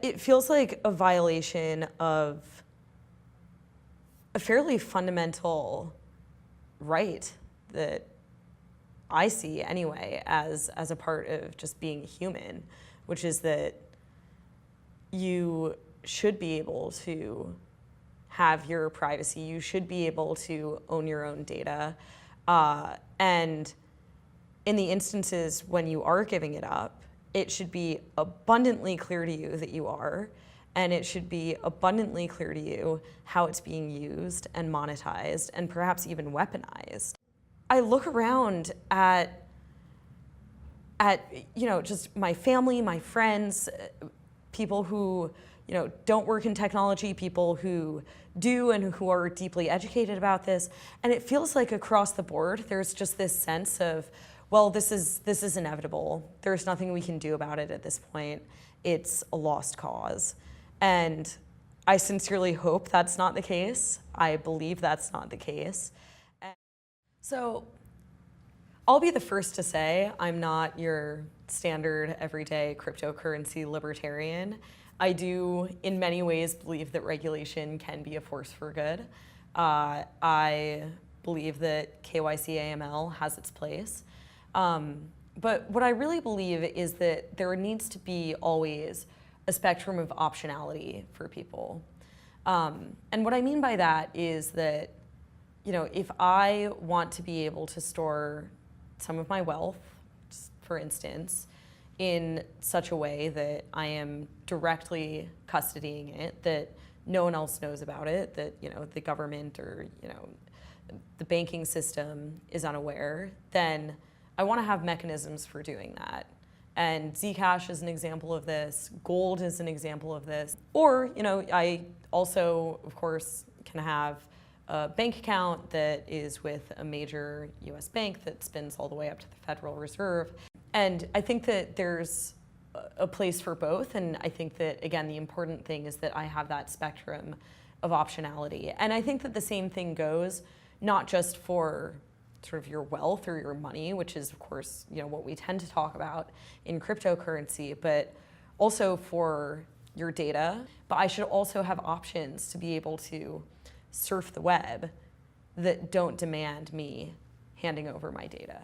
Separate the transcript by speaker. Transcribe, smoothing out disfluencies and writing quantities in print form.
Speaker 1: It feels like a violation of a fairly fundamental right that I see anyway as a part of just being human, which is that you should be able to have your privacy. You should be able to own your own data. And in the instances when you are giving it up, it should be abundantly clear to you that you are, and it should be abundantly clear to you how it's being used and monetized and perhaps even weaponized. I look around at just my family, my friends, people who don't work in technology, people who do and who are deeply educated about this, and it feels like across the board there's just this sense of, well, this is inevitable. There's nothing we can do about it at this point. It's a lost cause. And I sincerely hope that's not the case. I believe that's not the case. So I'll be the first to say I'm not your standard everyday cryptocurrency libertarian. I do, in many ways, believe that regulation can be a force for good. I believe that KYC AML has its place. But what I really believe is that there needs to be always a spectrum of optionality for people. And what I mean by that is that, if I want to be able to store some of my wealth, for instance, in such a way that I am directly custodying it, that no one else knows about it, that the government or the banking system is unaware, then I want to have mechanisms for doing that. And Zcash is an example of this. Gold is an example of this. Or, I also, of course, can have a bank account that is with a major US bank that spins all the way up to the Federal Reserve. And I think that there's a place for both. And I think that, again, the important thing is that I have that spectrum of optionality. And I think that the same thing goes not just for sort of your wealth or your money, which is, of course, what we tend to talk about in cryptocurrency, but also for your data. But I should also have options to be able to surf the web that don't demand me handing over my data.